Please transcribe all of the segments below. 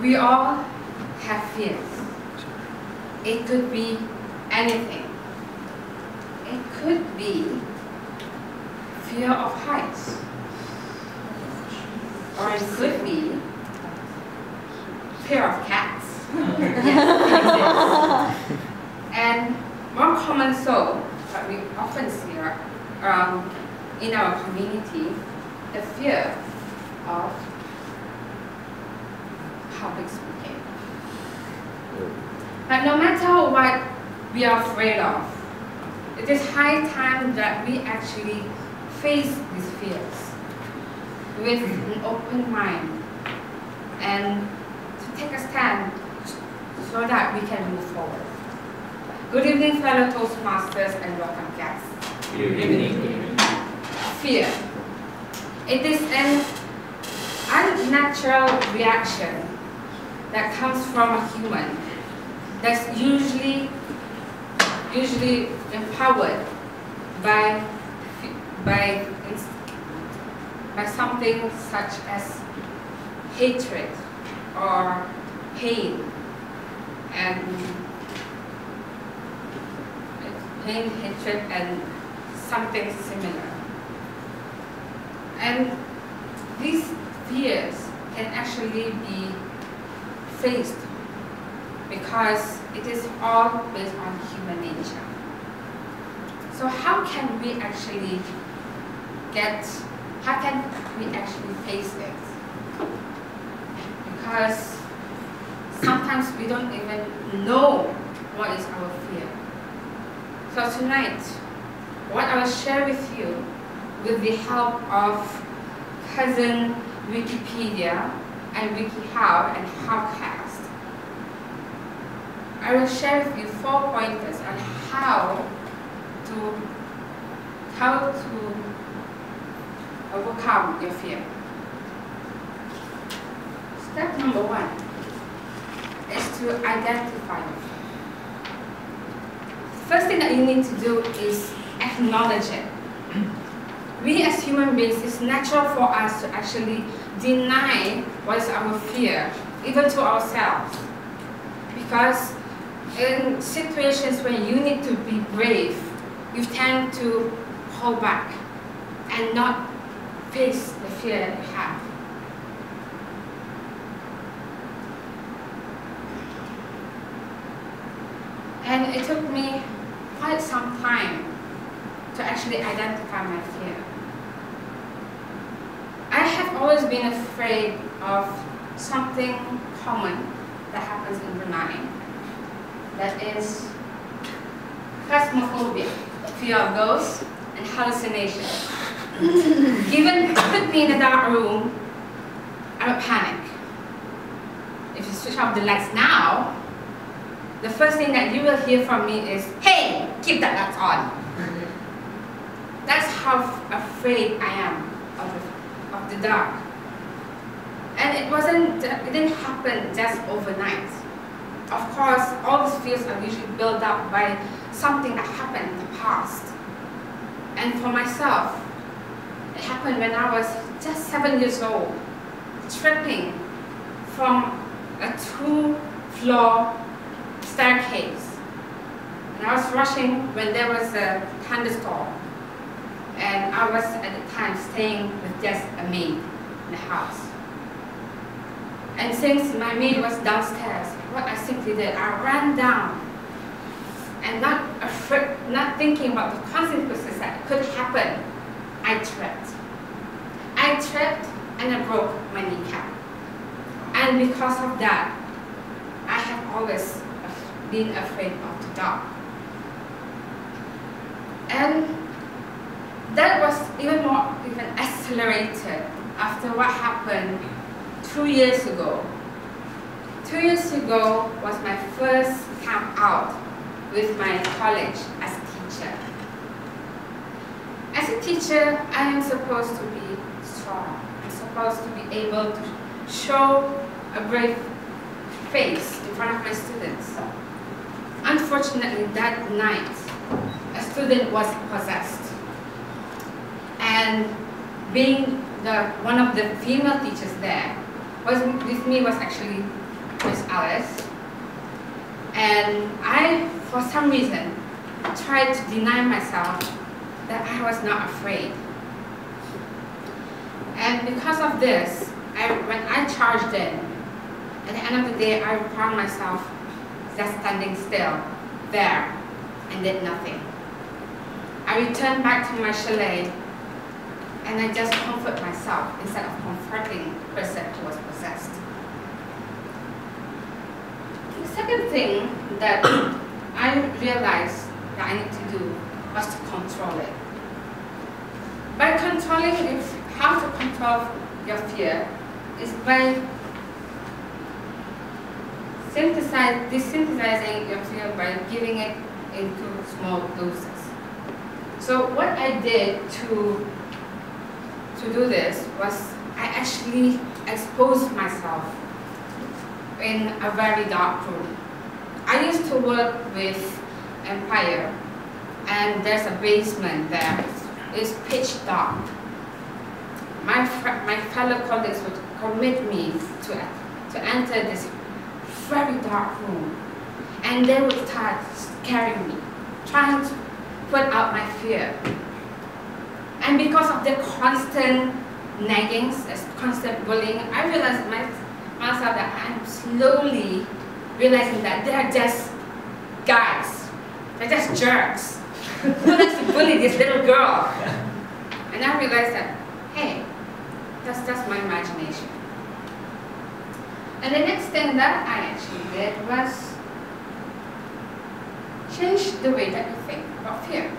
We all have fears. It could be anything. It could be fear of heights. Or it could be fear of cats. Yes, and more common so, but we often see in our community, the fear of public speaking. But no matter what we are afraid of, it is high time that we actually face these fears with an open mind and to take a stand so that we can move forward. Good evening, fellow Toastmasters and welcome guests. Good evening. Fear. It is an unnatural reaction that comes from a human that's usually empowered by something such as hatred or pain, hatred, and something similar. And these fears can actually be faced because it is all based on human nature. So how can we actually face it? Because sometimes we don't even know what is our fear. So tonight, what I will share with you with the help of cousin Wikipedia and WikiHow and Howcast, I will share with you 4 pointers on how to overcome your fear. Step number 1 is to identify your fear. The first thing that you need to do is acknowledge it. We as human beings, it's natural for us to actually deny what is our fear, even to ourselves. Because in situations where you need to be brave, you tend to hold back and not face the fear that you have. And it took me quite some time to actually identify my fear. I have always been afraid of something common that happens in Brunei. That is phasmophobia, fear of ghosts and hallucinations. Given put me in a dark room, I would panic. If you switch off the lights now, the first thing that you will hear from me is, "Hey, keep that lights on." That's how afraid I am of the dark. And it didn't happen just overnight. Of course, all these fears are usually built up by something that happened in the past. And for myself, it happened when I was just 7 years old, tripping from a 2-floor staircase. And I was rushing when there was a thunderstorm. And I was at the time staying with just a maid in the house. And since my maid was downstairs, what I simply did, I ran down and not thinking about the consequences that could happen, I tripped. I tripped and I broke my kneecap. And because of that, I have always been afraid of the dark. And that was even accelerated after what happened 2 years ago. 2 years ago was my first camp out with my college as a teacher. As a teacher, I am supposed to be strong. I'm supposed to be able to show a brave face in front of my students. Unfortunately, that night, a student was possessed. And being one of the female teachers there, with me was actually Miss Alice, and I, for some reason, tried to deny myself that I was not afraid. And because of this, when I charged in, at the end of the day, I found myself just standing still there and did nothing. I returned back to my chalet and I just comfort myself instead of comforting the person who was possessed. The second thing that I realized that I need to do was to control it. By controlling it, how to control your fear is by desynthesizing your fear by giving it into small doses. So what I did to do this was I actually exposed myself in a very dark room. I used to work with Empire, and there's a basement there. It's pitch dark. My fellow colleagues would commit me to enter this very dark room, and they would start scaring me, trying to put out my fear. And because of the constant naggings, this constant bullying, I realized myself that I'm slowly realizing that they're just guys, they're just jerks. Who likes to bully this little girl? And I realized that, hey, that's just my imagination. And the next thing that I actually did was change the way that you think about fear.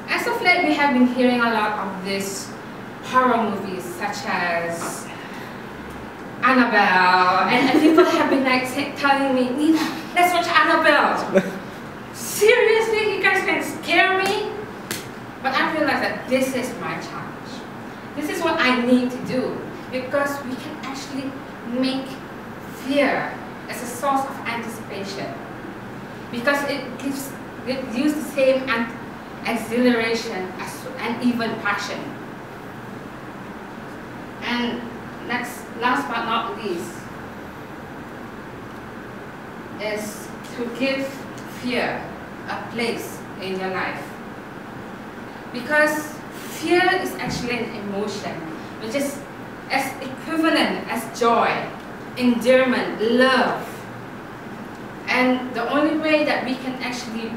As of late, we have been hearing a lot of these horror movies such as Annabelle, and people have been like telling me, Nina, let's watch Annabelle. Seriously, you guys can scare me? But I realized that this is my challenge. This is what I need to do, because we can actually make fear as a source of anticipation, because it gives the same exhilaration and even passion. And last but not least is to give fear a place in your life, because fear is actually an emotion which is as equivalent as joy, endearment, love. And the only way that we can actually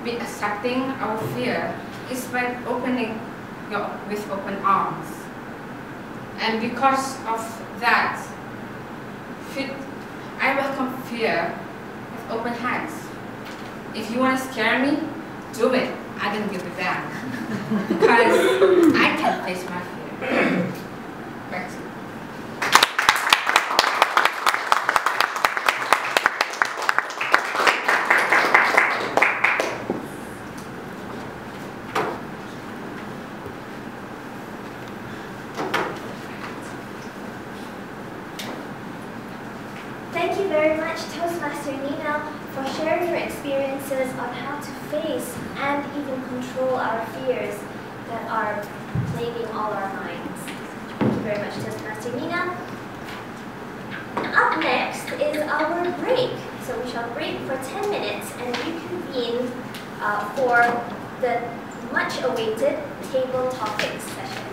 be accepting our fear is by opening with open arms. And because of that, I welcome fear with open hands. If you want to scare me, do it. I don't give a damn. Because I can face my fear. Back to you. Thank you very much, Toastmaster Nina, for sharing your experiences on how to face and even control our fears that are plaguing all our minds. Thank you very much, Toastmaster Nina. Up next is our break. So we shall break for 10 minutes and reconvene for the much-awaited table topics session.